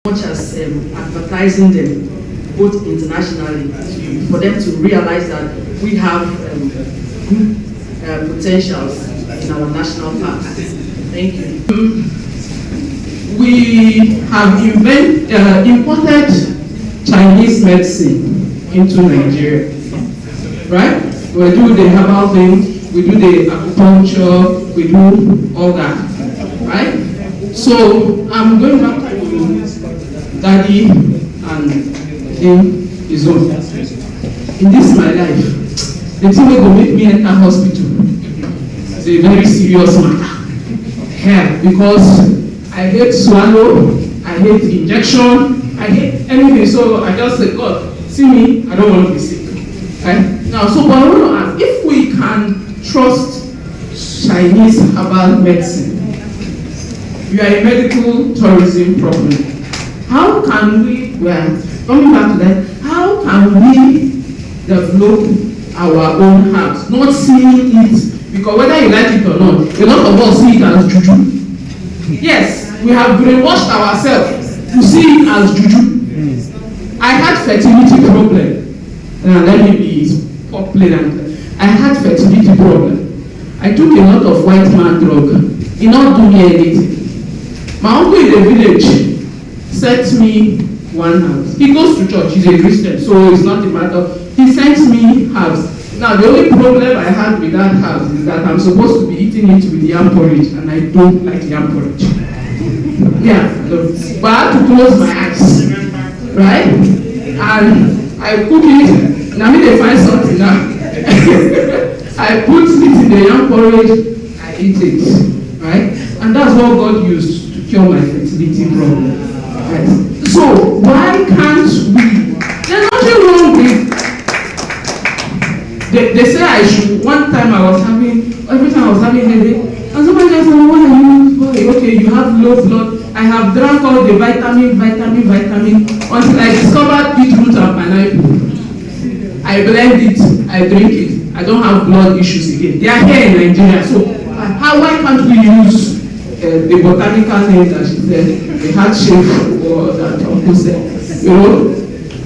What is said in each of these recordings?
much as advertising them both internationally for them to realize that we have good potentials in our national parks. Thank you. We have imported Chinese medicine into Nigeria, right? We do the herbal thing, we do the acupuncture, we do all that, right? So I'm going back to Daddy and his own. In this my life, the thing will make me enter hospital. It's a very serious matter. Hell, because I hate swallow, I hate injection, I hate anything. So I just say, God, see me, I don't want to be sick. Right? Now, so but I want to ask, if we can trust Chinese herbal medicine, we are a medical tourism problem. How can we, coming back to that, how can we develop our own herbs, not seeing it, because whether you like it or not, a lot of us see it as juju. Yes, we have brainwashed ourselves to see it as juju. I had fertility problem. Let me be plain. I had fertility problem. I took a lot of white man drug. It not do me anything. My uncle in the village sent me one house. He goes to church. He's a Christian, so it's not a matter. He sent me house. Now the only problem I had with that house is that I'm supposed to be eating it with yam porridge, and I don't like yam porridge. Yeah, but I had to close my eyes, right? And I cook it. Now me they find something now. I put it in the yam porridge. I eat it, right? And that's what God used to cure my fertility problem. Right? So why can't we? There's nothing wrong with. They say I should. One time every time I was having headache, and somebody just said, "What are you? Okay, you have low blood." I have drank all the vitamin until I discovered beetroot and pineapple. I blend it, I drink it. I don't have blood issues again. They are here in Nigeria, so why can't we use the botanical name that she said, the heart shape, or that uncle said? You know,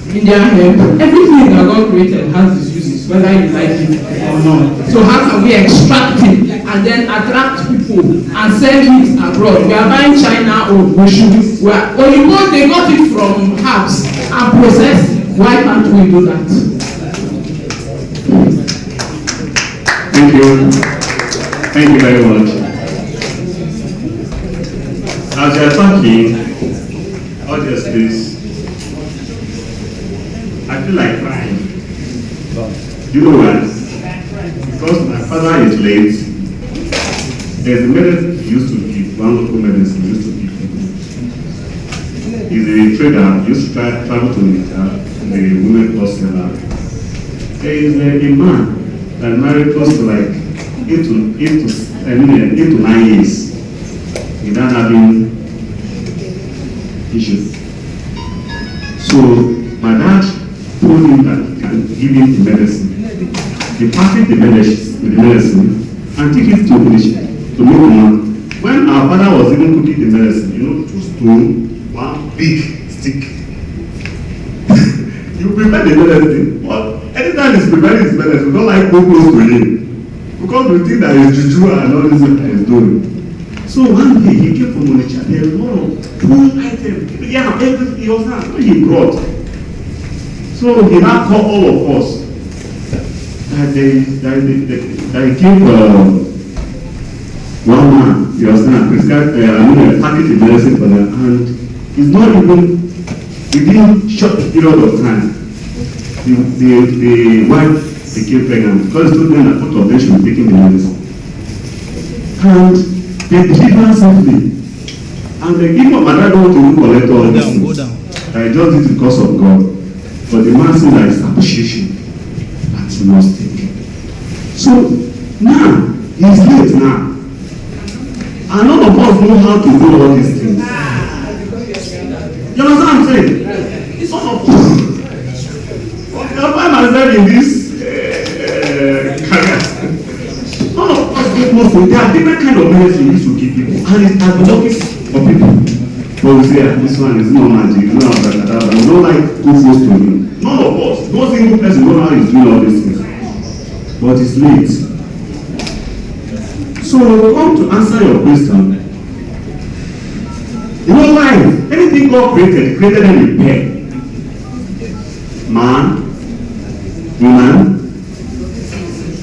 Indian hemp, everything that God created has its uses, whether you like it or not. So how can we extract it and then attract people and sell it abroad? We are buying China or Bushu. Well, you know they got it from herbs and processed. Why can't we do that? Thank you. Thank you very much. As you are talking, all these things, I feel like crying. You know why? Because my father is late. There's a medicine he used to give, one local medicine he used to give people. He's a trader, he used to travel to the women wholesaler. There is a man that married close to like 8 to 9 years without having issues. So my dad told him that he can give him the medicine. He packaged the medicine and took it to Mokoma. When our father was even cooking the medicine, 2 spoons, one big stick. You prepare the medicine, but anytime he's preparing his medicine, we don't like go close to him. Because we think that it's juju and all this that he's doing. So one day he came from Onitsha, there was a lot of food items. Yeah, everything he was not, he brought. So he now called all of us that they gave one man, you understand, prescribed, package the medicine for them, and it's not even within short period of time. The wife became pregnant because they told them that both of them should be taking the medicine. And they delivered safely. And the people of Madrid don't want to collect all these things. I just did it because of God. But the man said that it's appreciation that he must take. So now, he's late now. And none of us know how to do all these things. You understand what I'm saying? It's all of us. I find myself in this career. None of us get most of. There are different kind of medicine you used to give people. And it has been working for people. But we say, this one is no magic, we don't have that, we don't like too close to him. None of us, no single person knows how he's doing all these things. But it's late. So come to answer your question. You know, life, anything God created them in pair. Man, woman,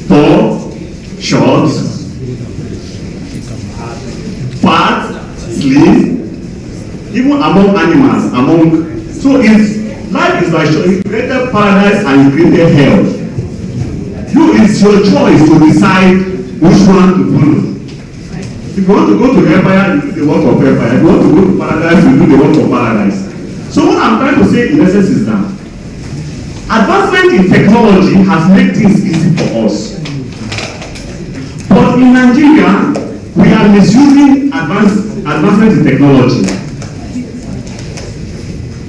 tall, short, fat, slim, even among animals, so if life is like you created paradise and you created hell. It's your choice to decide which one to follow. If you want to go to hellfire, you do the work of hellfire. If you want to go to paradise, you do the work of paradise. So what I'm trying to say in essence is that advancement in technology has made things easy for us. But in Nigeria, we are misusing advancement in technology.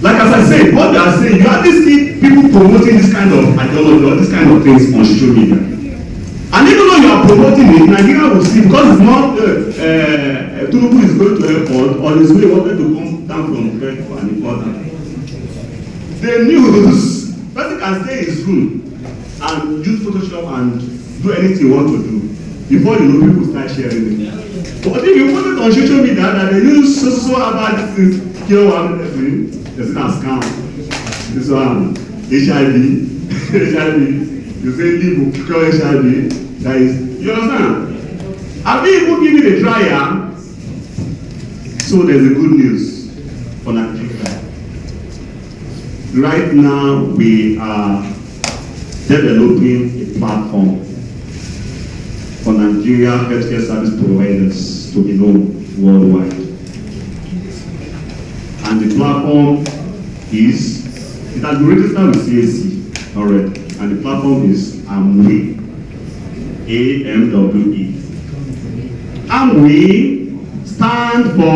Like as I said, what they are saying, you hardly see people promoting this kind of ideology or this kind of things on social media. And even though you are promoting it, Nigeria will see, because it's not Tinubu is going to airport on his way wanted to come down from Quebec and import. The news, person can stay in his room and use Photoshop and do anything you want to do. Before you know, people start sharing it. But if you put it on social media that they use so about this is kill one person, there's a scam. This one, HIV, you say leave to cure HIV, that is, you understand? Have we even given it a trial? So there's a good news for Nigeria. Right now, we are developing a platform for Nigeria healthcare service providers to be known worldwide. And the platform is, it has been registered with CAC already, and the platform is AMWE, AMWE. AMWE stands for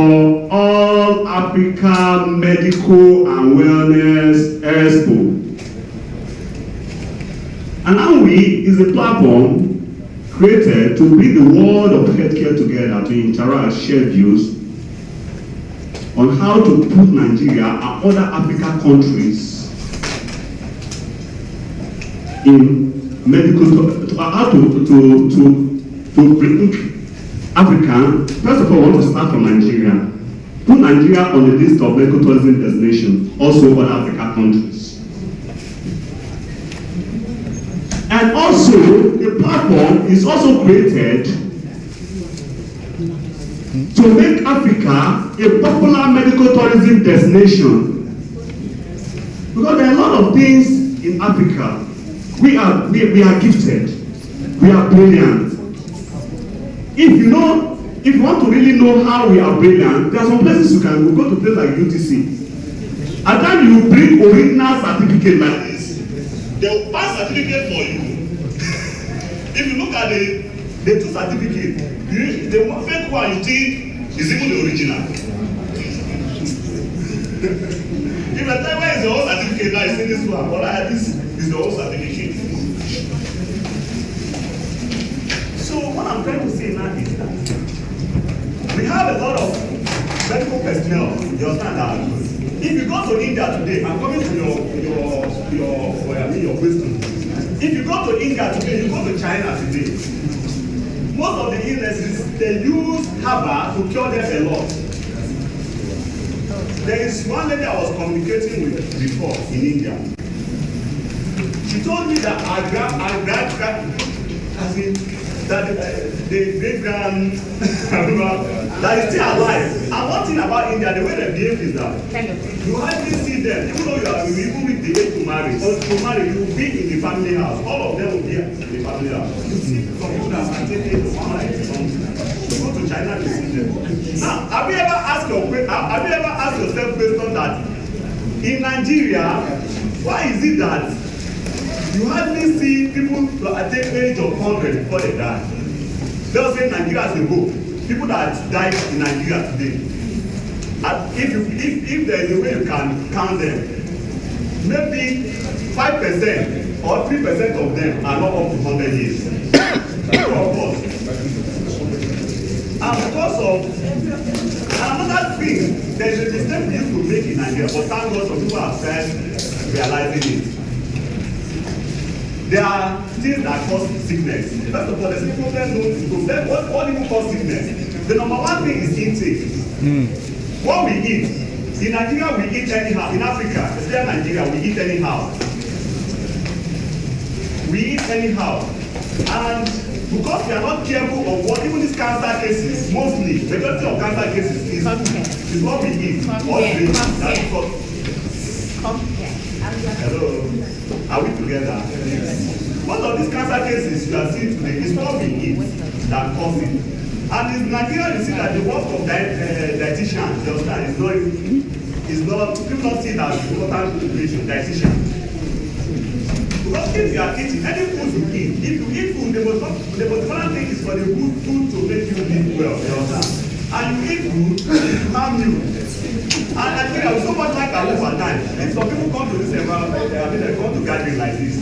All Africa Medical and Wellness Expo. And AMWE is a platform created to bring the world of healthcare together to interact, share views on how to put Nigeria and other African countries in medical, how to bring Africa. First of all, I want to start from Nigeria. Put Nigeria on the list of medical tourism destinations, also other African countries. And also, the platform is also created to make Africa a popular medical tourism destination. Because there are a lot of things in Africa. We are gifted. We are brilliant. If you want to really know how we are brilliant, there are some places you can go to places like UTC. At times you bring original certificate like this. They will pass certificate for you. If you look at the two certificates, the one fake one you think is even the original. If I tell where is the whole certificate now, you see this one, but this is the whole certificate. So what I'm trying to say now is that we have a lot of medical personnel. You understand that? If you go to India today, I'm coming to your question. If you go to India today, you go to China today, most of the illnesses, they use herbal to cure them a lot. There is one lady I was communicating with before in India. She told me that the great-grand that is still alive. And one thing about India, the way they behave is that you hardly see them, even though you even reach the age to marry. Or to marry, you will be in the family house. All of them will be in the family house. You see some people that are taking to one like you go to China to see them. Now, have you ever asked yourself question that in Nigeria, why is it that you hardly see people at the age of 100 before they die? Just say Nigeria as a whole, people that died in Nigeria today. And if there is a way you can count them, maybe 5% or 3% of them are not up to 100 years. Of course. And because of And another thing, there is a mistake we used to make in Nigeria, but thank God some people have started realizing it. There are things that cause sickness. First of all, there's a problem known to what even cause sickness. The number one thing is intake. What we eat. In Nigeria, we eat anyhow. In Africa, especially Nigeria, we eat anyhow. We eat anyhow. And because we are not careful of what even these cancer cases, mostly, majority of cancer cases is what we eat. All drink. That's because. Hello. Are we together? Yes. Most of these cancer cases you are seeing today is what we eat that cause it. And in Nigeria, you see that the work of dietitian, is not, people don't see that important occupation, dietitian. Because if you are eating, any food you eat, if you eat food, the most important thing is for the good food to make you live well, you understand? And you eat food, it harm you. And Nigeria, with so much like that over time, if some people come to this environment, they come to gathering like this,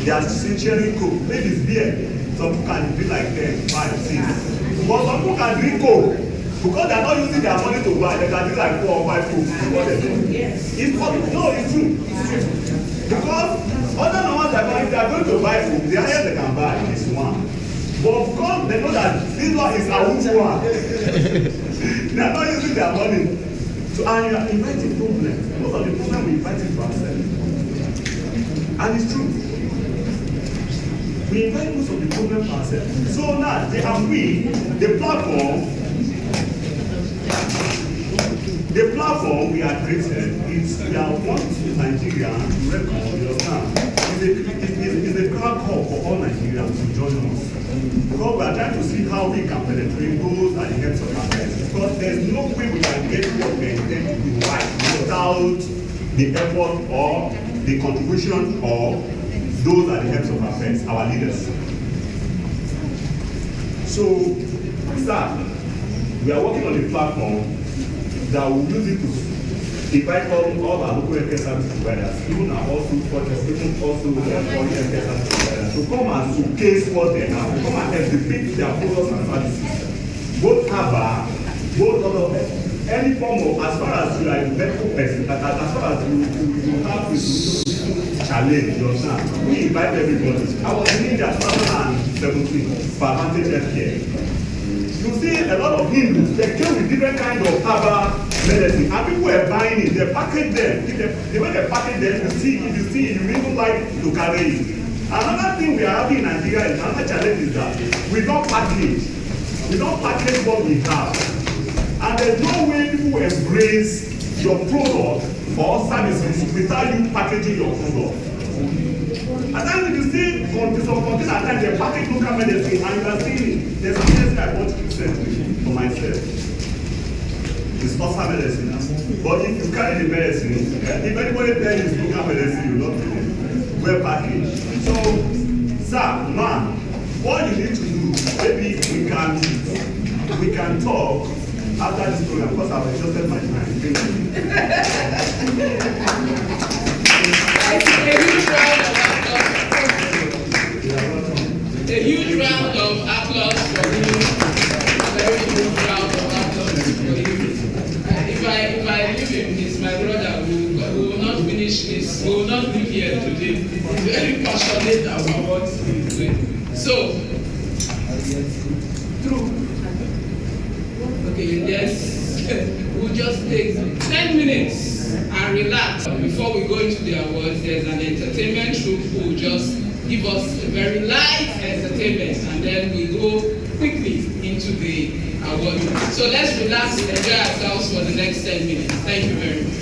they are sharing coke, maybe it's beer. Some people can be like 10, 5, 6. But some people can drink coke because they are not using their money to buy. They can drink like 4 or 5 cokes. What they do? It's possible. No, it's true. Because other than ones if they are going to buy food, the highest they can buy is 1. But because they know that this one is a one, they are not using their money. So and you are inviting problems. Most of the problems we invite into ourselves. And it's true. We invite most of the problems ourselves. So now they have the platform we are created, we are want Nigeria to record, you understand? It's a crowd call for all Nigerians to join us. Because we are trying to see how we can penetrate those at the heads of affairs. Because there's no way we can get what we intend to do right without the effort or the contribution of those are the heads of affairs, our leaders. So, sir, we are working on a platform that will use it to invite all our local healthcare service providers, even our also foreign healthcare service providers, to come and showcase what they have, to come and exhibit their products and services. Both ABA, both other any form of, as far as you are a medical person, as far as you have this challenge, you understand? We invite everybody. I was in India 2017 for Advantage Healthcare. You see a lot of Hindus, they came with different kind of herbal medicine, and people were buying it. They package them. The way they package them, if you even like to carry it. Another thing we are having in Nigeria is another challenge is that we don't package. We don't package what we have. And there's no way people embrace your product or services without you packaging your product. And then you see some countries at times they package local medicine and you are seeing it. There's some medicine I bought recently for myself. It's also medicine. But if you carry the medicine, if anybody tells you it's local medicine, you not do it. Well packaged. So, sir, man, what you need to do, maybe we can talk after this program, because I've exhausted my time. A huge round of applause for you. A very huge round of applause for you. If I leave him, he's my brother. We will not finish this. We will not leave here today. He's very passionate about what he's doing. So, okay, we'll just take 10 minutes and relax. Before we go into the awards, there's an entertainment troupe who will just give us a very light entertainment, and then we go quickly into the award. So let's relax and enjoy ourselves for the next 10 minutes. Thank you very much.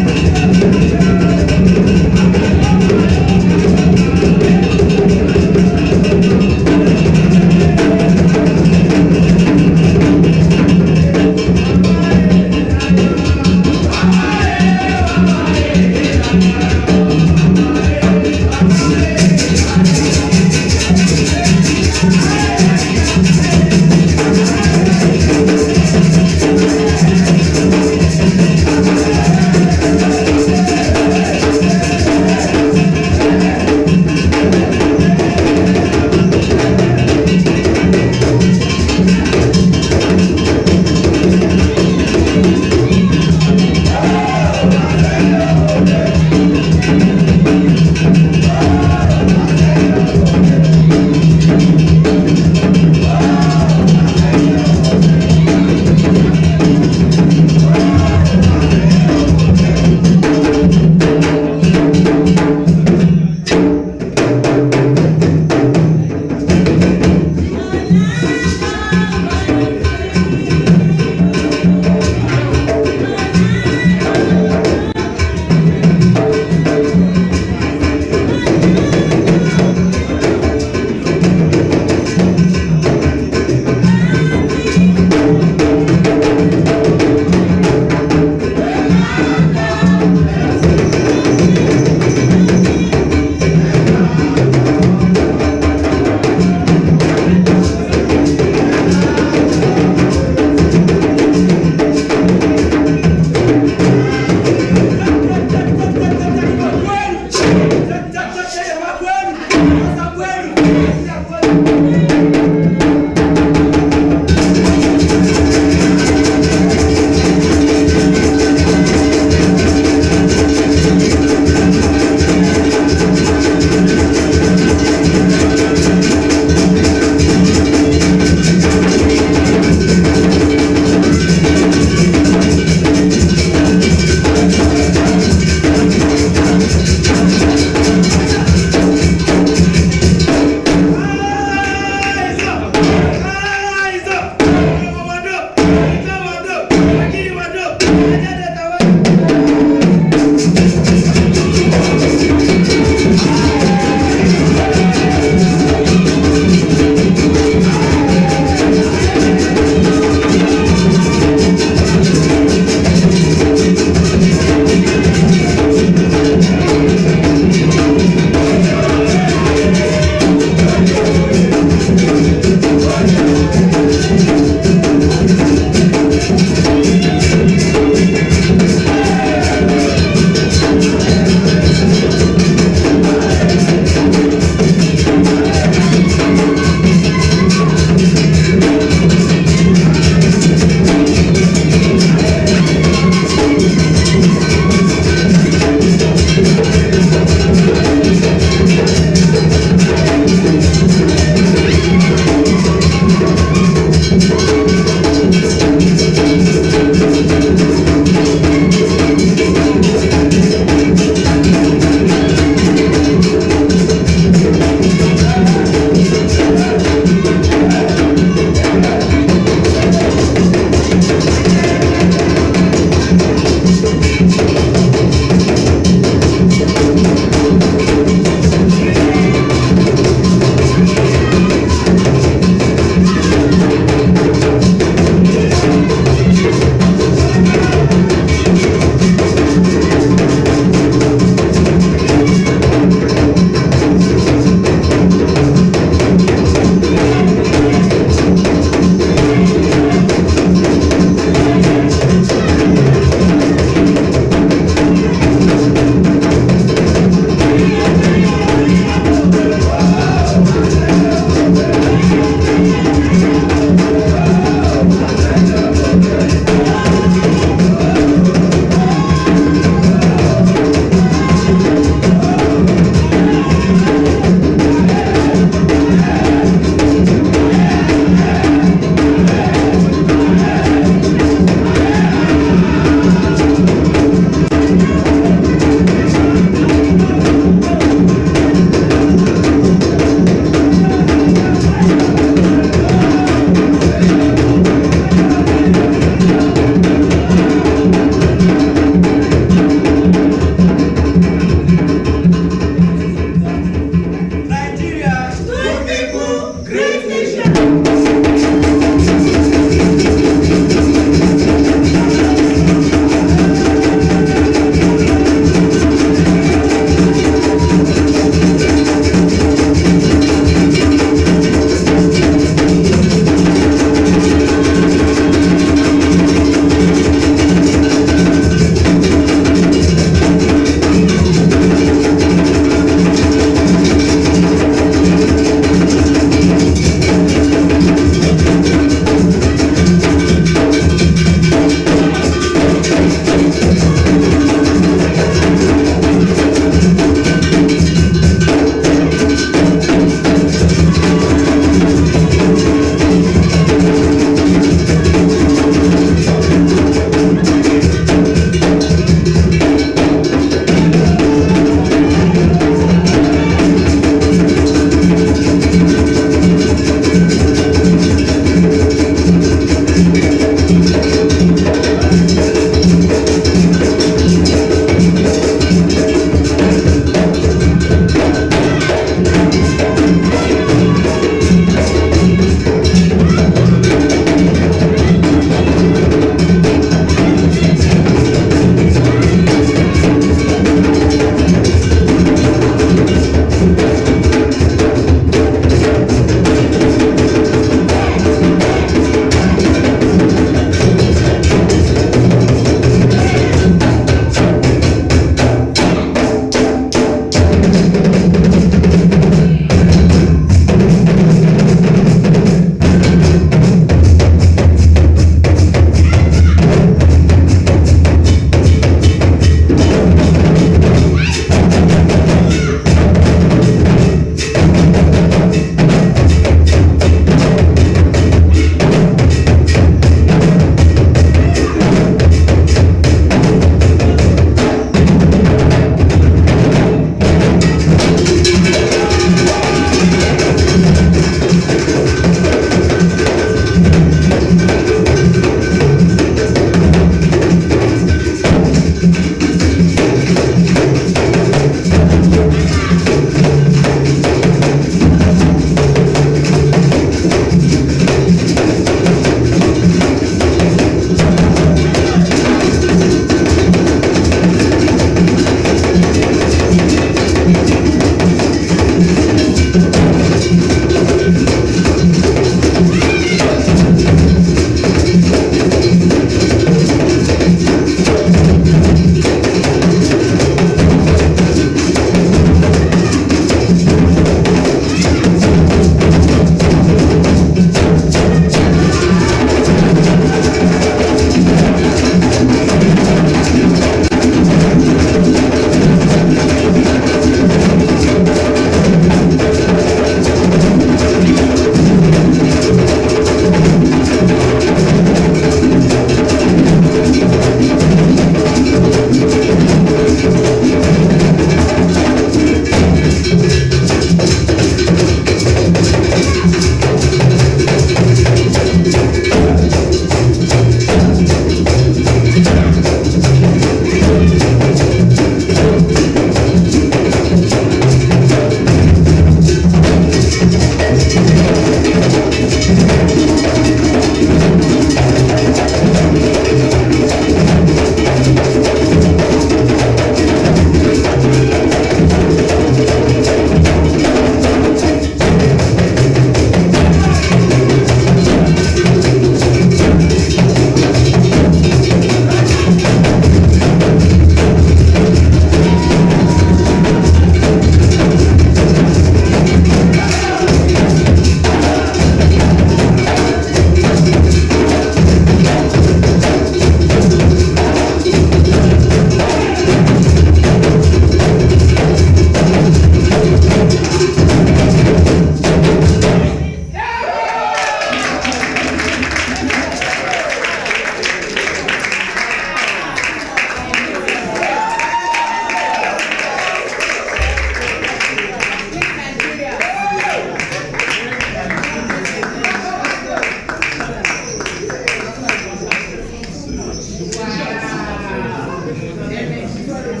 I'm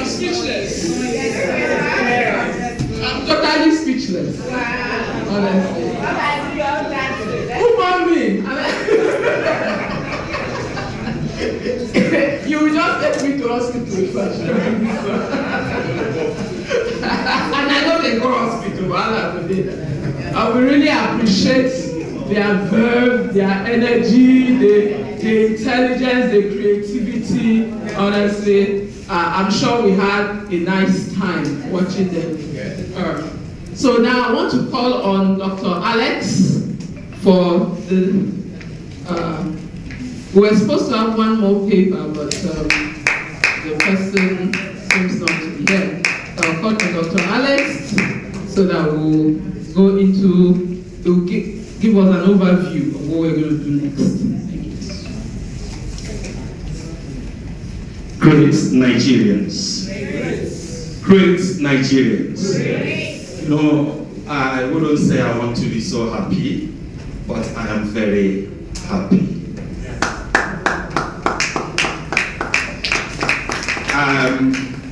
speechless. I'm totally speechless. Honestly. Who want me? You will just take me to hospital first. And I know they go hospital today. I will really appreciate their verve, their energy, the intelligence, the creativity. Honestly, I'm sure we had a nice time watching them. So now I want to call on Dr. Alex for the. We were supposed to have one more paper, but the person seems not to be here. I'll call on Dr. Alex so that we'll go into. We'll give us an overview of what we're going to do next. Thank you. Great Nigerians. Great Nigerians. You know, I wouldn't say I want to be so happy, but I am very happy.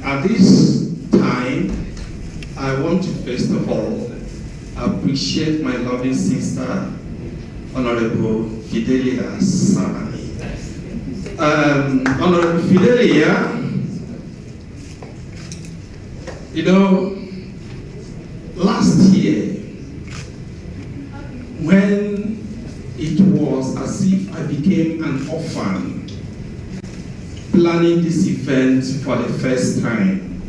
At this time, I want to first of all appreciate my loving sister, Honorable Fidelia Sabani. Honorable Fidelia, you know, last year, when it was as if I became an orphan, planning this event for the first time,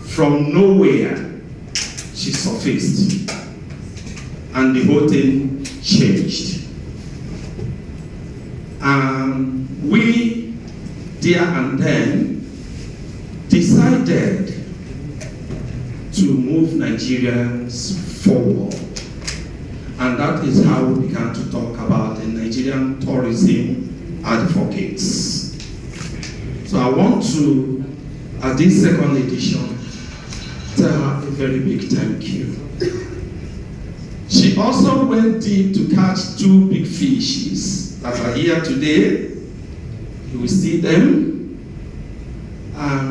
from nowhere, she surfaced, and the whole thing changed. We, there and then, decided to move Nigerians forward. And that is how we began to talk about the Nigerian tourism advocates. So I want to, at this second edition, tell her a very big thank you. She also went deep to catch two big fishes that are here today. You will see them.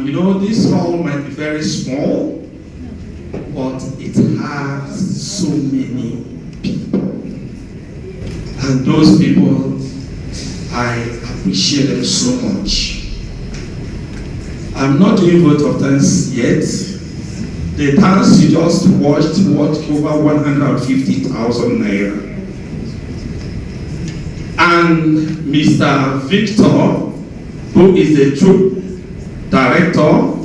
You know, this hall might be very small, but it has so many people. And those people, I appreciate them so much. I'm not doing vote of thanks yet. The dance you just watched worth over 150,000 naira. And Mr. Victor, who is the troop director,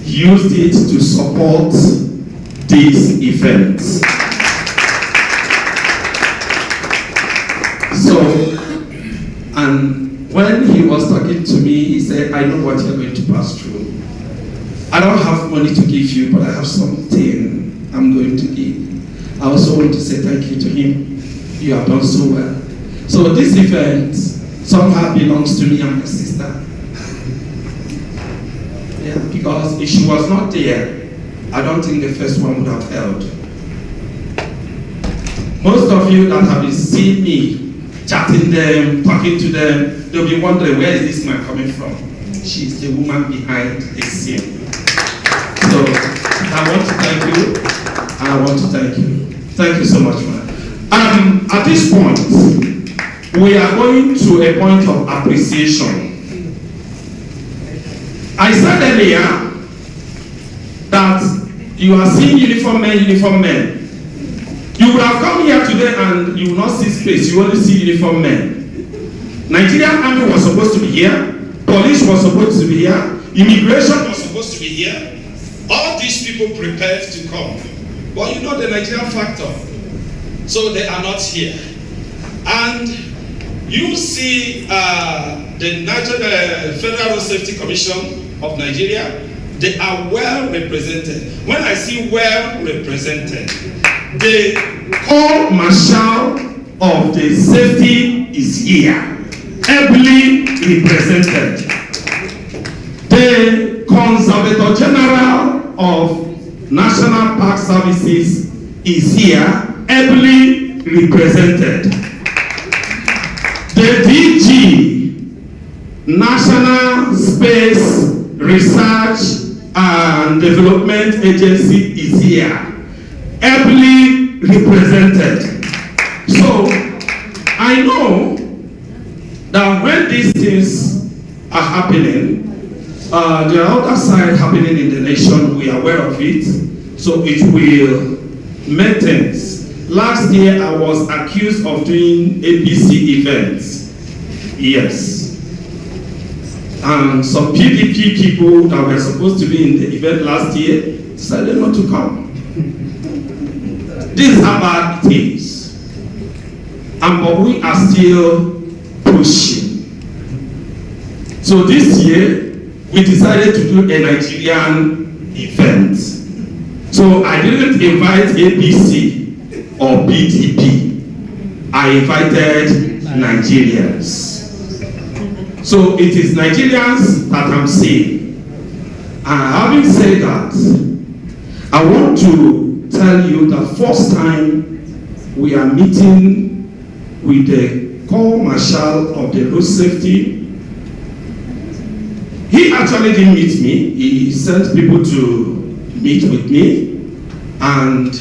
used it to support this event. So, and when he was talking to me, he said, I know what you're going to pass through. I don't have money to give you, but I have something I'm going to give. I also want to say thank you to him. You have done so well. So this event somehow belongs to me and my sister. Yeah, because if she was not there, I don't think the first one would have held. Most of you that have been seeing me, chatting them, talking to them, they'll be wondering, where is this man coming from? She's the woman behind the scene. So I want to thank you. I want to thank you. Thank you so much, man. At this point, we are going to a point of appreciation. I said earlier that you are seeing uniform men, uniform men. You would have come here today and you will not see space, you only see uniform men. Nigerian Army was supposed to be here, police was supposed to be here, immigration was supposed to be here. All these people prepared to come. But you know the Nigerian factor. So they are not here. And you see the Federal Road Safety Commission of Nigeria, they are well represented. When I see well represented, the Corps Marshal of the Safety is here, ably represented. The Conservator General of National Park Services is here, ably represented. The DG, National Space Research and Development Agency is here, ably represented. So I know that when these things are happening, there are other sides happening in the nation. We are aware of it, so it will make things. Last year I was accused of doing APC events. Yes. And some PDP people that were supposed to be in the event last year decided not to come. This is how bad it is. But we are still pushing. So this year, we decided to do a Nigerian event. So I didn't invite APC or PDP. I invited Nigerians. So it is Nigerians that I'm seeing. And having said that, I want to tell you that first time we are meeting with the Corps Marshal of the Road Safety. He actually didn't meet me. He sent people to meet with me. And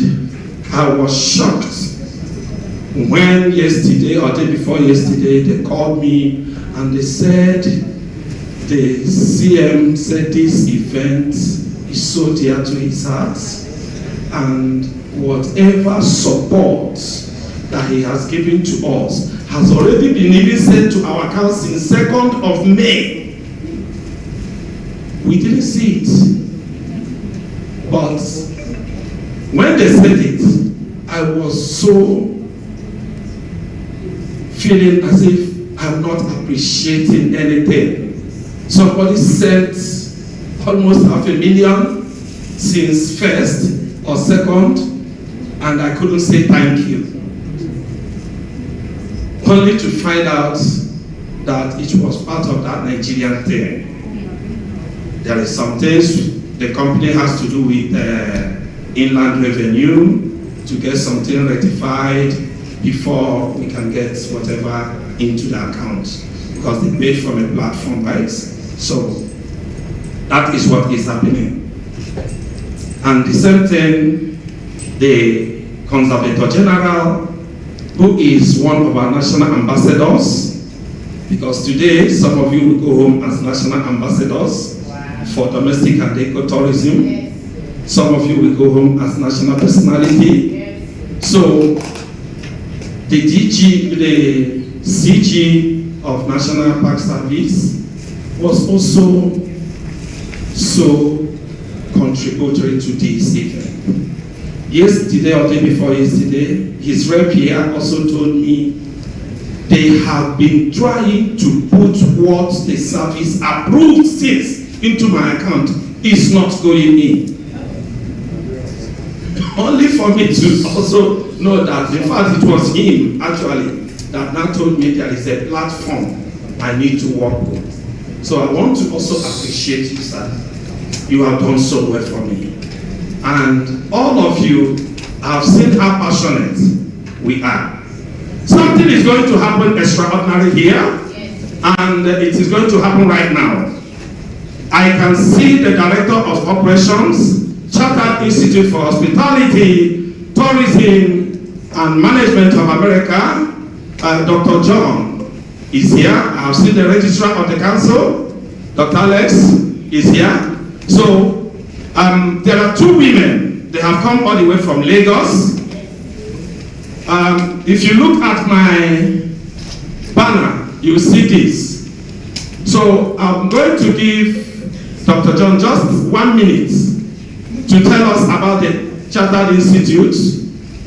I was shocked when yesterday or the day before yesterday they called me and they said the CM said this event is so dear to his heart, and whatever support that he has given to us has already been even sent to our council in 2nd of May. We didn't see it, but when they said it, I was so feeling as if I'm not appreciating anything. Somebody sent almost 500,000 since 1st or 2nd, and I couldn't say thank you. Only to find out that it was part of that Nigerian thing. There is some things the company has to do with inland revenue to get something rectified before we can get whatever into the account, because they paid from a platform, right? So that is what is happening. And the same thing, the Conservator General, who is one of our national ambassadors, because today some of you will go home as national ambassadors for domestic and ecotourism. Some of you will go home as national personality. So the DG, the CG of National Park Service was also so contributory to this event. Yesterday or the day before yesterday, his rep here also told me they have been trying to put what the service approved since into my account. It's not going in. Only for me to also know that, in fact, it was him actually that now told me there is a platform I need to work with. So I want to also appreciate you, sir. You have done so well for me. And all of you have seen how passionate we are. Something is going to happen extraordinary here, and it is going to happen right now. I can see the Director of Operations, Chartered Institute for Hospitality, Tourism, and Management of America, Dr. John is here. I have seen the Registrar of the Council, Dr. Alex is here. So there are two women. They have come all the way from Lagos. If you look at my banner, you will see this. So I'm going to give Dr. John just 1 minute to tell us about the Chartered Institute,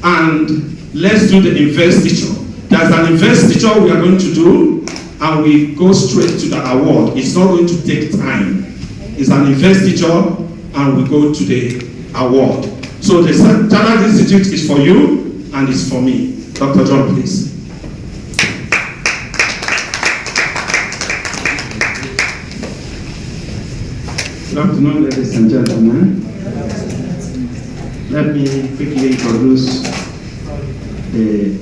and let's do the investiture. There's an investiture we are going to do, and we go straight to the award. It's not going to take time. It's an investiture, and we go to the award. So the Chartered Institute is for you, and it's for me. Dr. John, please. Good afternoon, ladies and gentlemen. Let me quickly introduce the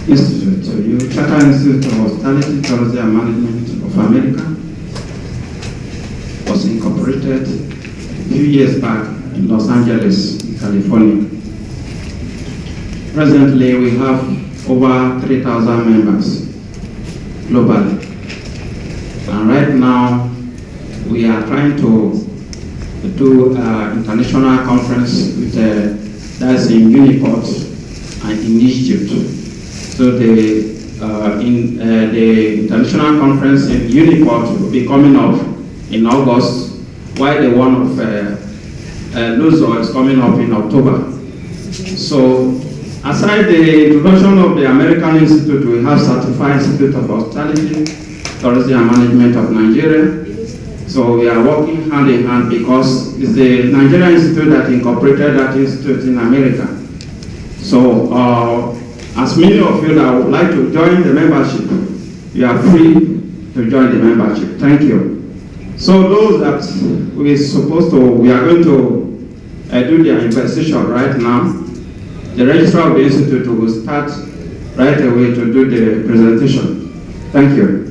institute to you. Federal Institute of Hospitality, Tourism and Management of America was incorporated a few years back in Los Angeles, California. Presently, we have over 3,000 members globally. And right now, we are trying to do an international conference with that's in Uniport and in Egypt. So the international conference in Uniport will be coming up in August, while the one of Luso is coming up in October. So aside the introduction of the American Institute, we have Certified Institute of Hospitality, Tourism and Management of Nigeria. So we are working hand in hand because it's the Nigerian Institute that incorporated that institute in America. So as many of you that would like to join the membership, you are free to join the membership. Thank you. So those that we are going to do their investigation right now. The registrar of the institute will start right away to do the presentation. Thank you.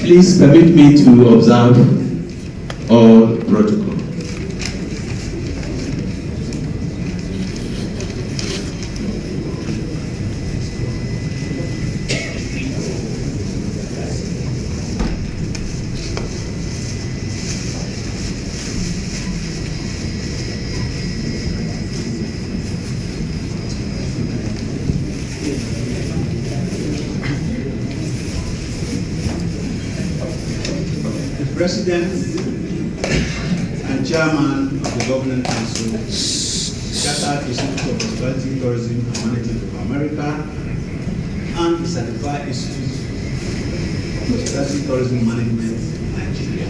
Please permit me to observe all protocol. President and Chairman of the Governing Council Chartered Institute of Hospitality, Tourism and Management of America, and the Certified Institute of Hospitality, Tourism and Management Nigeria.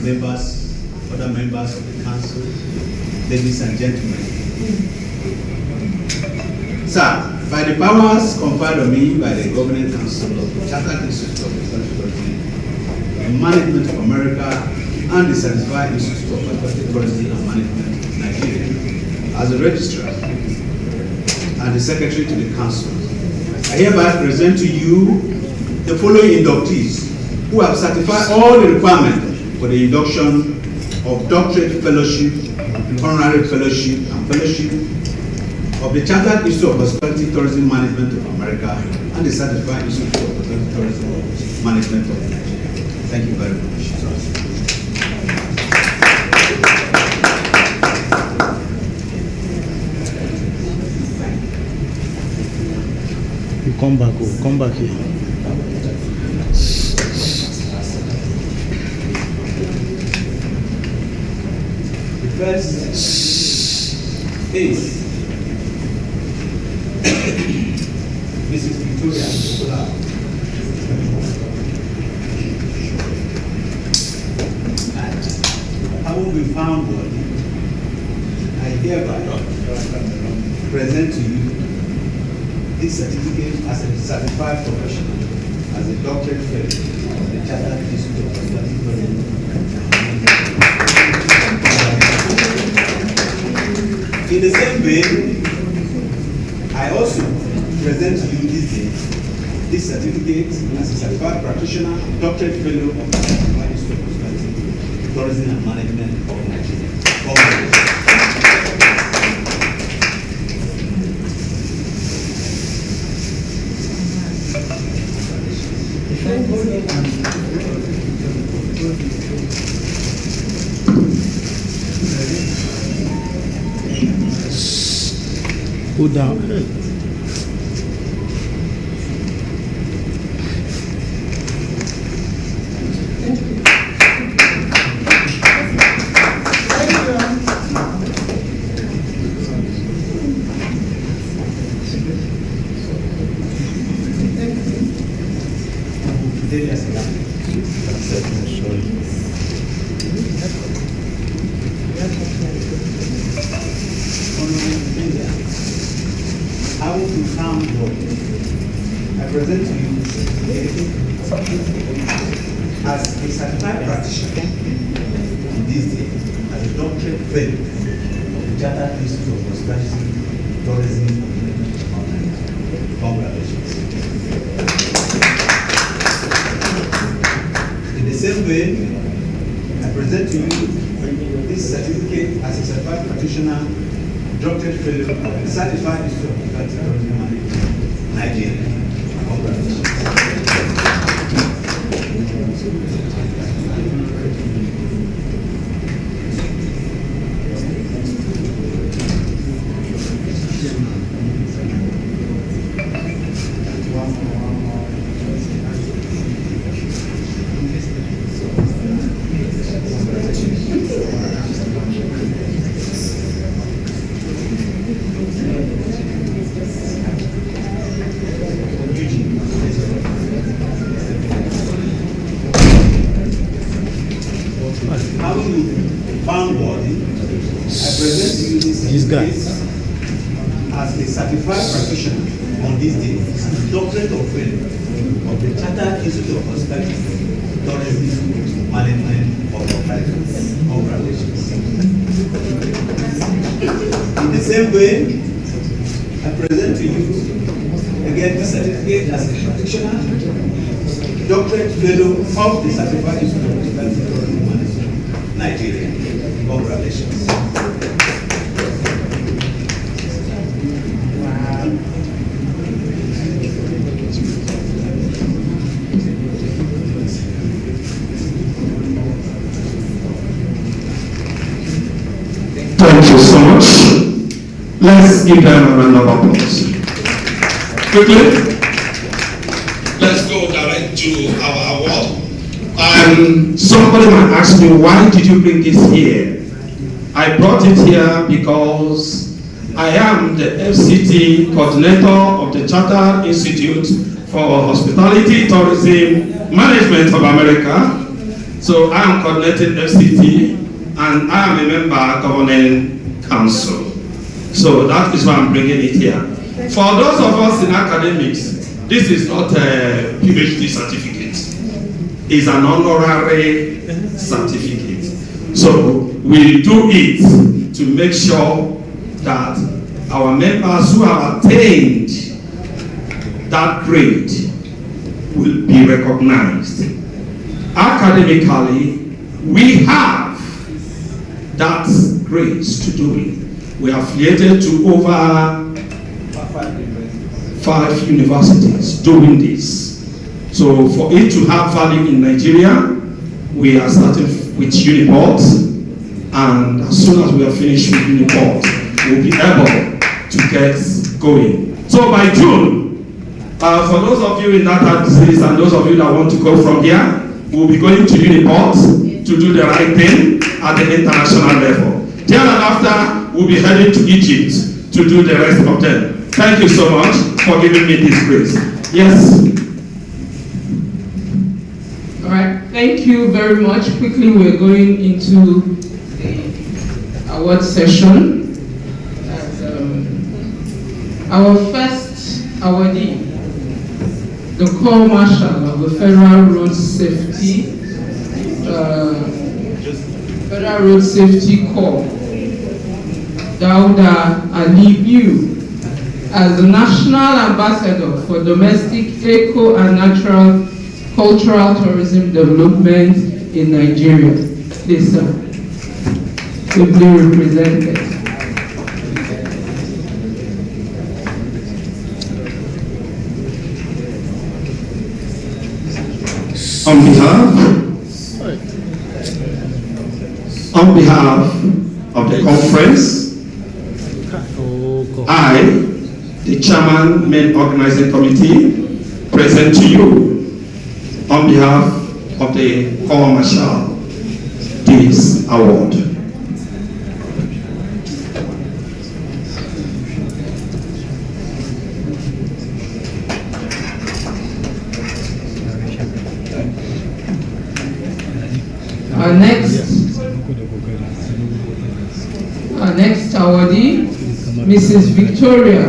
Members, other members of the council, ladies and gentlemen. Sir, by the powers conferred on me by the Governing Council of the Chartered Institute of Hospitality, Tourism and Management of America, and the Certified Institute of Hospitality, Tourism and Management Nigeria, as the registrar and the secretary to the council, I hereby present to you the following inductees who have certified all the requirements for the induction of doctorate fellowship, honorary fellowship, and fellowship of the Chartered Institute of Hospitality, Tourism Management of America, and the Certified Institute of Hospitality, Tourism Management of Nigeria. Thank you very much. You come back, oh, come back here. The first is Mrs. Victoria Sola. Having been found worthy, I hereby present to you this certificate as a certified professional, as a doctorate fellow of the Chartered Institute of Hospitality, Tourism and in the same vein, I also present to you this day this certificate as a certified practitioner, doctorate fellow of the Certified Institute of Hospitality, Tourism and Management of Nigeria. Go down. Having been found worthy, I present to you as a certified practitioner in this day as a doctorate fellow of the Chartered Institute of Hospitality, Tourism and Management of Nigeria. Congratulations. In the same way, I present to you this certificate as a certified practitioner, doctorate fellow of the Certified Institute of Hospitality, Tourism and Management Nigeria. Congratulations. Found worthy, I present to you this case as a certified practitioner on this day, doctorate of fellow of the Chartered Institute of Hospitality, Tourism, Management of Nigeria. Congratulations. In the same way, I present to you again this certificate as a practitioner, doctorate fellow of the Certified Institute of Hospitality, Tourism, Management Nigeria. Congratulations. Thank you so much. Let's give them a round of applause. Quickly, let's go direct to our award. Somebody might ask me, why did you bring this here? I brought it here because I am the FCT coordinator of the Chartered Institute for Hospitality Tourism Management of America. So I am coordinating FCT and I am a member governing council. So that is why I'm bringing it here. For those of us in academics, this is not a PhD certificate. It's an honorary certificate. So we do it to make sure that our members who have attained that grade will be recognized. Academically, we have that grace to do it. We are affiliated to over 5 universities doing this. So for it to have value in Nigeria, we are starting with Uniport, and as soon as we are finished with Uniport, we'll be able to get going. So by June, for those of you in that disease and those of you that want to go from here, we'll be going to Uniport to do the right thing at the international level. Thereafter, we'll be heading to Egypt to do the rest of them. Thank you so much for giving me this grace. Yes. All right. Thank you very much. Quickly, we're going into the award session. Our first awardee, the Corps Marshal of the Federal Road Safety Corps, Dauda Aliyu, as the National Ambassador for Domestic Eco and Natural Cultural Tourism Development in Nigeria. Please, sir. Ably represented. On behalf of the conference, I, the Chairman, Main Organizing Committee, present to you, on behalf of the Corps Marshal, this award. Our next awardee, Mrs. Victoria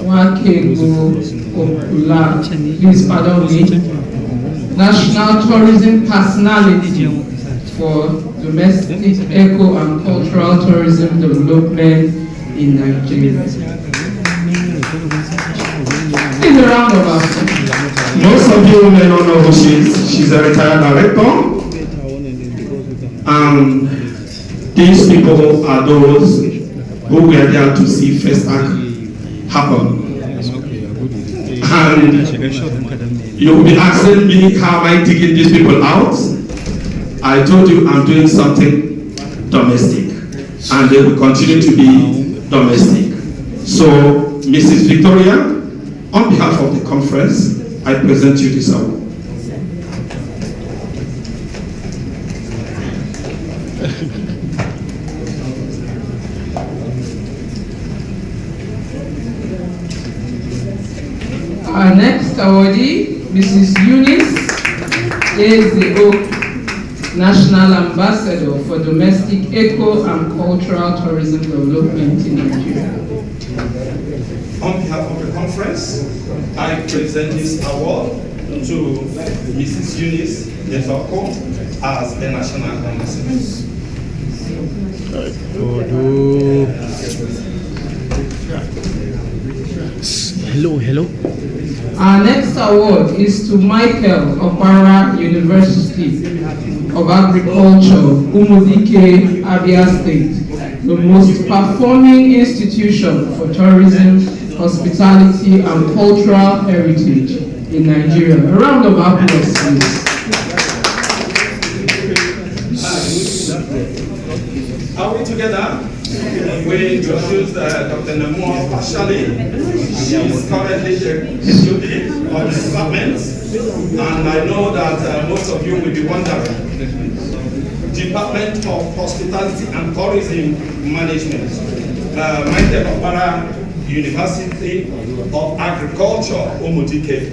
Wakego Okula, please pardon me, National Tourism Personality for Domestic Eco and Cultural Tourism Development in Nigeria. Please a round of applause. Most of you may not know who she is. She's a retired director. And these people are those who were there to see first act happen. And you will be asking me how am I digging these people out? I told you I'm doing something domestic, and they will continue to be domestic. So, Mrs. Victoria, on behalf of the conference, I present you this award. Our next awardee, Mrs. Eunice Ezeok, National Ambassador for Domestic Eco and Cultural Tourism Development in Nigeria. On behalf of the conference, I present this award to Mrs. Eunice Ezeok as the National Ambassador. Hello. Our next award is to Michael Opara University of Agriculture, Umudike, Abia State, the most performing institution for tourism, hospitality, and cultural heritage in Nigeria. A round of applause, please. Are we together? We introduced Dr. Nemo partially. She is currently the HOD of the department, and I know that most of you will be wondering. Department of Hospitality and Tourism Management, Maite Opara University of Agriculture, Umudike.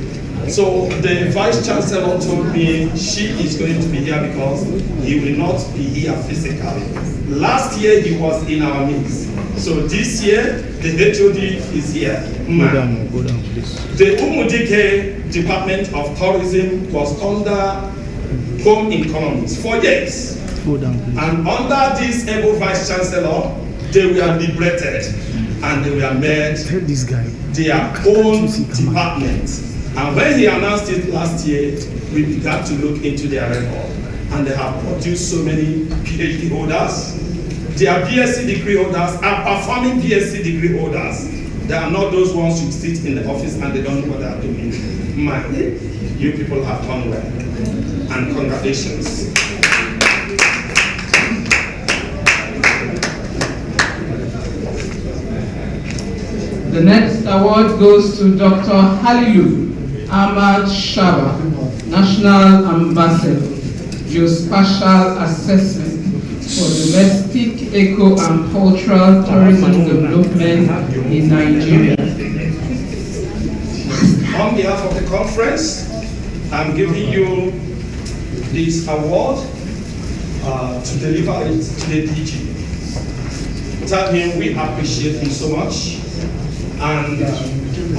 So the Vice Chancellor told me she is going to be here because he will not be here physically. Last year he was in our midst. So this year the HOD is here. Go down, please. The Umudike Department of Tourism was under Home Economics for years. Go down, please. And under this able Vice Chancellor, they were liberated and they were made This guy. their own department. And when he announced it last year, we began to look into their record. And they have produced so many PhD holders. Their BSc degree holders are performing BSc degree holders. They are not those ones who sit in the office and they don't know what they are doing. Man, you people have done well. And congratulations. The next award goes to Dr. Halilu Ahmad Shaba, National Ambassador, Geospatial Assessment for Domestic Eco and Cultural Tourism Development in Nigeria. On behalf of the conference, I'm giving you this award to deliver it to the DG. Tell him we appreciate him so much, and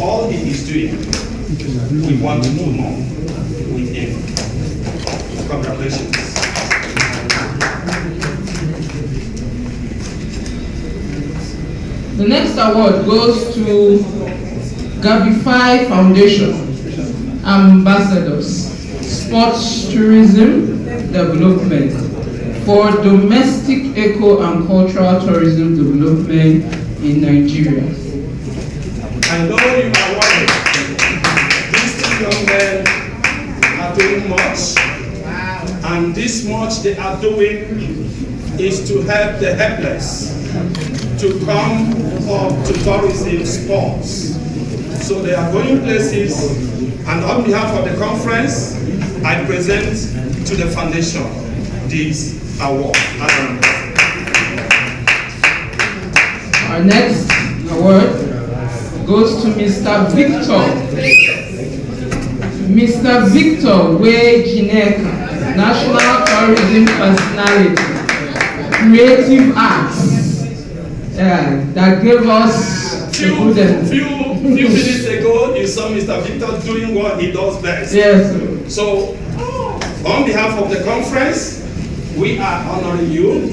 all he is doing, we want to do more with him. Congratulations. The next award goes to Gabify Foundation, Ambassadors, Sports Tourism Development for Domestic Eco and Cultural Tourism Development in Nigeria. I know you are worried. These two young men are doing much, and this much they are doing is to help the helpless to come up to tourism sports. So they are going places, and on behalf of the conference, I present to the foundation this award. Our next award goes to Mr. Victor Way Jineka, National Tourism Personality, Creative Arts, that gave us few minutes ago, you saw Mr. Victor doing what he does best. Yes. So, on behalf of the conference, we are honoring you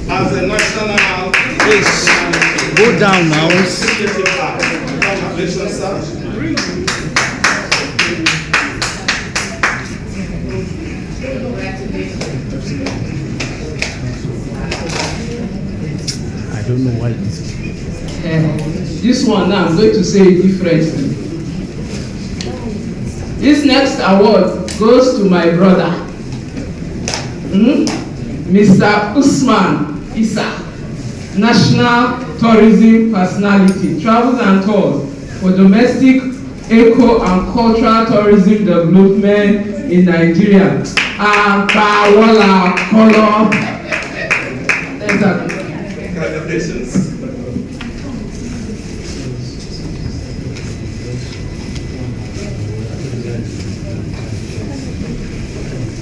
as a national. Please, go down now. Congratulations, sir. I don't know why this. This one now I'm going to say it differently. This next award goes to my brother, Mr. Usman Issa, National Tourism Personality, Travels and Tours for Domestic Eco and Cultural Tourism Development in Nigeria. Congratulations.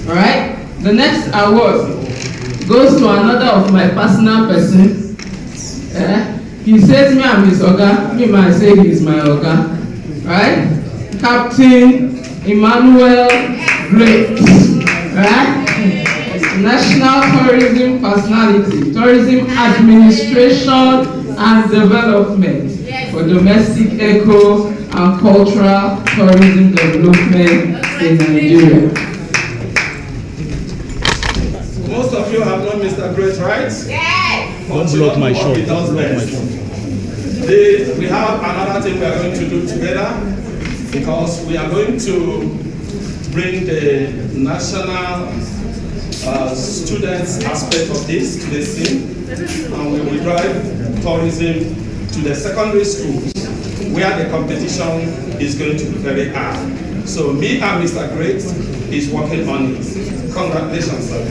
All right. The next award goes to another of my personal person. He says me I'm his oga. Me might say he's my oga. Right? Captain Emmanuel Great. Right? National Tourism Personality, Tourism Administration and Development for Domestic Eco and Cultural Tourism Development in Nigeria. Most of you have known Mr. Great, right? Yes. Don't block my shot. Don't block my shot. We have another thing we are going to do together, because we are going to bring the national students aspect of this to the scene, and we will drive tourism to the secondary schools where the competition is going to be very high. So me and Mr. Great is working on it. Congratulations, sir.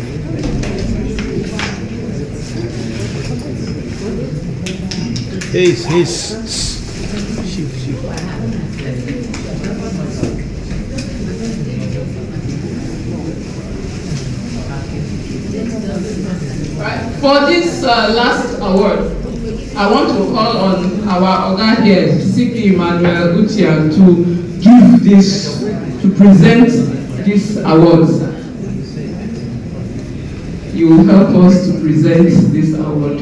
Hey. Right. For this last award, I want to call on our Oga here, CP Emmanuel Utian, to give this, to present this award. You will help us to present this award.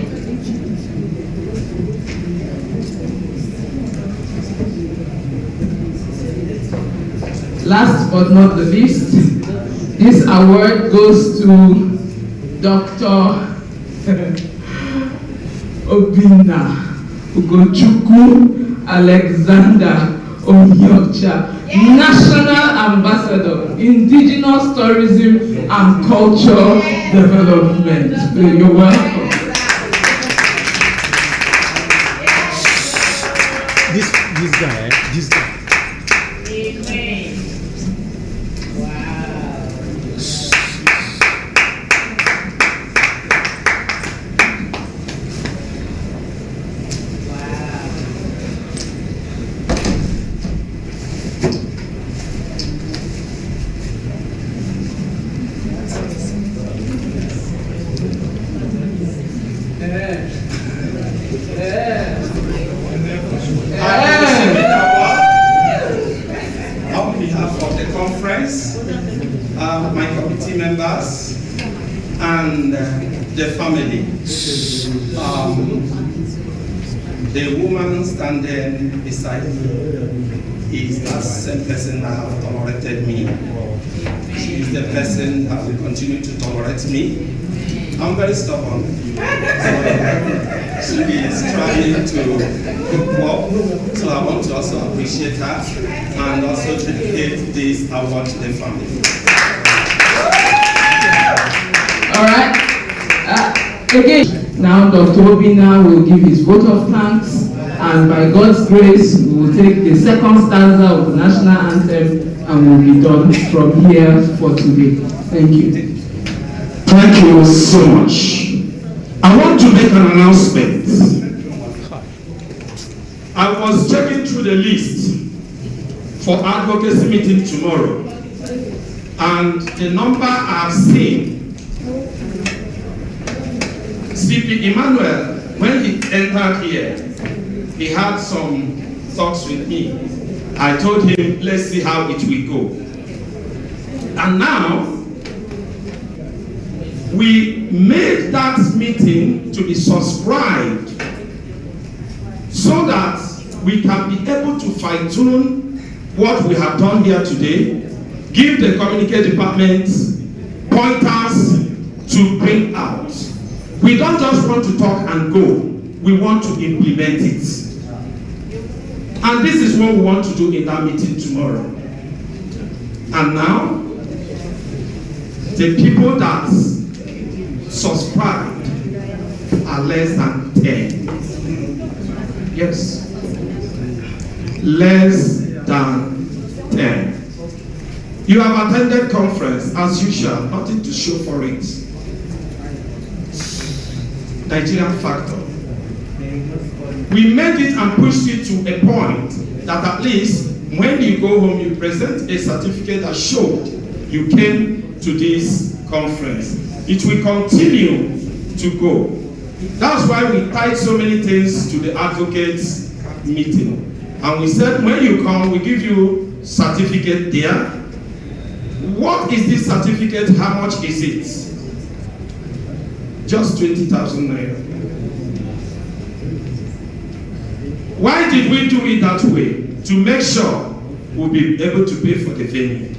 Last but not the least, this award goes to Dr. Obinna Ugochukwu Alex-Onyeocha, National Ambassador, Indigenous Tourism and Culture Development. You're welcome. This guy. Amen. Wow. On behalf of the conference, my committee members, and the family. The woman standing beside me is that same person that have tolerated me. She is the person that will continue to tolerate me. I'm very stubborn. So she is trying to cook up. So I want to also appreciate her and also dedicate this award to the family. All right. Again, now Dr. Obinna will give his vote of thanks, and by God's grace, we will take the second stanza of the national anthem and we'll be done from here for today. Thank you. Thank you so much. I want to make an announcement. I was checking through the list for advocacy meeting tomorrow, and the number I've seen, CP Emmanuel, when he entered here, he had some thoughts with me. I told him, let's see how it will go. And now, we made that meeting to be subscribed so that we can be able to fine-tune what we have done here today, give the communication department pointers to bring out. We don't just want to talk and go, we want to implement it. And this is what we want to do in that meeting tomorrow. And now, the people that subscribed are less than 10. Yes. Less than 10. You have attended conference as usual, nothing to show for it. Nigerian factor. We made it and pushed it to a point that at least when you go home, you present a certificate that showed you came to this conference. It will continue to go. That's why we tied so many things to the advocates meeting. And we said, when you come, we give you certificate there. What is this certificate? How much is it? Just 20,000 naira. Why did we do it that way? To make sure we'll be able to pay for the venue.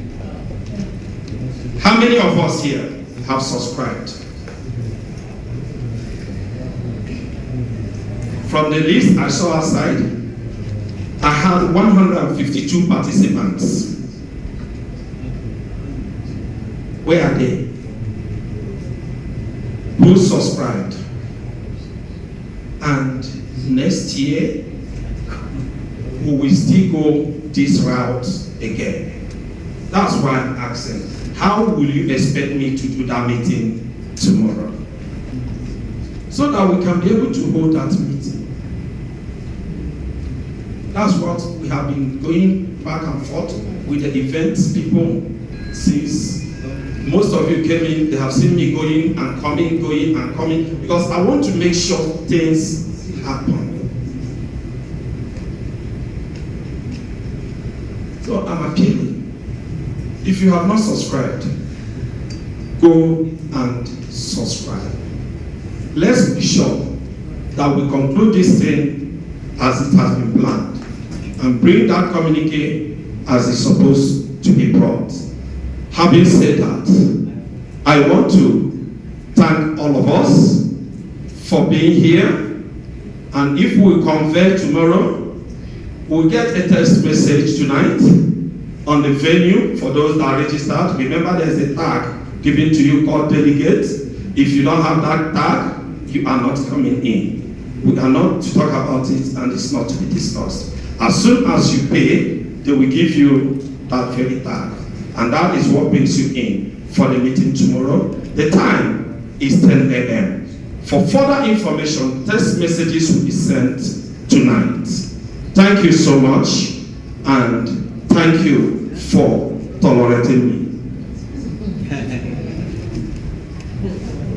How many of us here have subscribed? From the list I saw outside, I had 152 participants. Where are they? who subscribed. And next year, we will still go this route again. That's why I'm asking, how will you expect me to do that meeting tomorrow? So that we can be able to hold that meeting. That's what we have been going back and forth with the events people since most of you came in. They have seen me going and coming, because I want to make sure things happen. So I'm appealing. If you have not subscribed, go and subscribe. Let's be sure that we conclude this thing as it has been planned and bring that communique as it's supposed to be brought. Having said that, I want to thank all of us for being here, and if we convert tomorrow, we'll get a text message tonight on the venue for those that are registered. Remember, there's a tag given to you called delegate. If you don't have that tag, you are not coming in. We are not to talk about it, and it's not to be discussed. As soon as you pay, they will give you that very tag. And that is what brings you in for the meeting tomorrow. The time is 10 a.m. For further information, text messages will be sent tonight. Thank you so much, and thank you for tolerating me.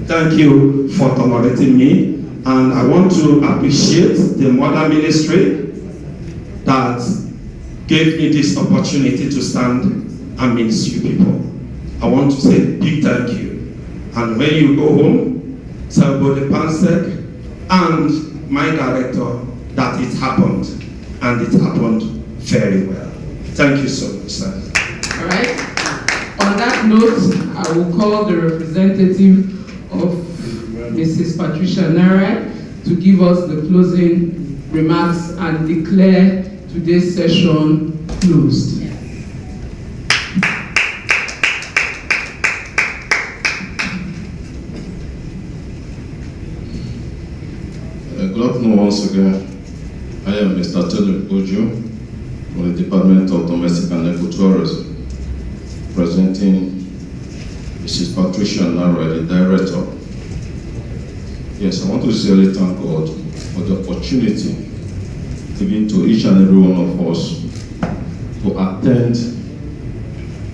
Thank you for tolerating me, and I want to appreciate the Mother Ministry that gave me this opportunity to stand and minister you people. I want to say big thank you. And when you go home, tell both the Pansec and my director that it happened, and it happened very well. Thank you so much, sir. All right. On that note, I will call the representative of Mrs. Patricia Narai to give us the closing remarks and declare today's session closed. Good afternoon once again. I am Mr. Tony Ojo from the Department of Domestic and Ecotourism, presenting Mrs. Patricia Narai, the Director. Yes, I want to sincerely thank God for the opportunity given to each and every one of us to attend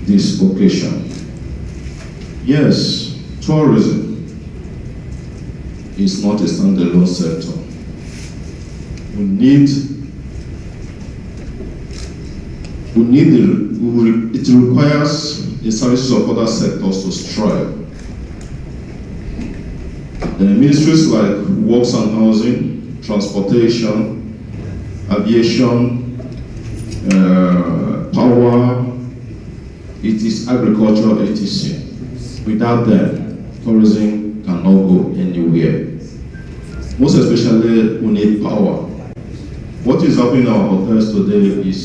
this occasion. Yes, tourism is not a standalone sector. It requires the services of other sectors to strive. The ministries like works and housing, transportation, aviation, power, it is agriculture, etc. Without them, tourism cannot go anywhere. Most especially, we need power. What is happening in our hotels today is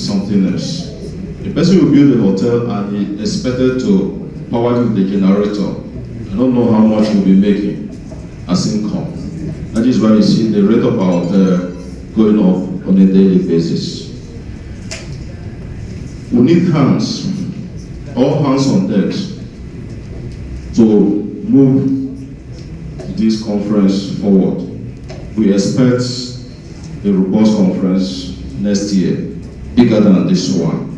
something else. The person who built the hotel and he expected to power the generator, I don't know how much he'll be making as income. That is why you see the rate of our hotel going up on a daily basis. We need hands, all hands on deck, to move this conference forward. We expect a robust conference next year, bigger than this one.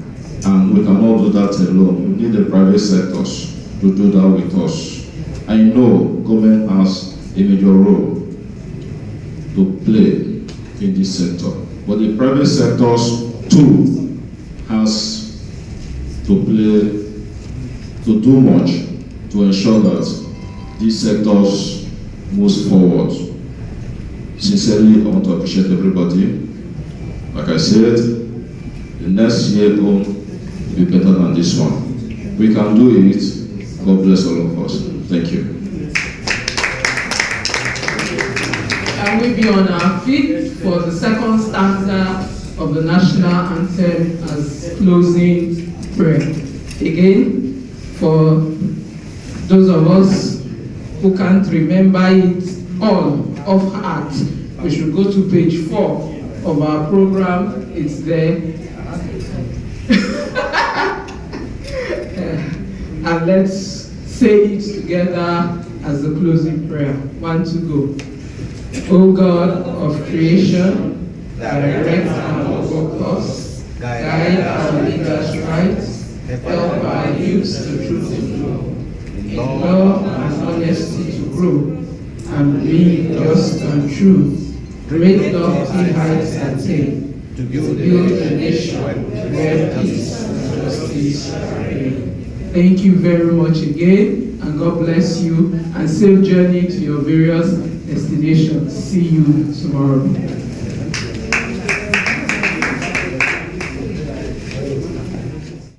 And we cannot do that alone. We need the private sectors to do that with us. I know government has a major role to play in this sector, but the private sectors too has to play, to do much to ensure that these sectors moves forward. Sincerely, I want to appreciate everybody. Like I said, the next year will be better than this one. We can do it. God bless all of us. Thank you. Can we be on our feet for the second stanza of the national anthem as closing prayer? Again, for those of us who can't remember it all off heart, we should go to page 4 of our program. It's there. And let's say it together as the closing prayer. 1, 2, go. O God of creation, direct our course, guide our leaders right, help our youth to truth to know, in love and honesty to grow, and be just and true. Great lofty heights attain, to build a nation where peace and justice reign. Thank you very much again, and God bless you, and safe journey to your various destinations. See you tomorrow.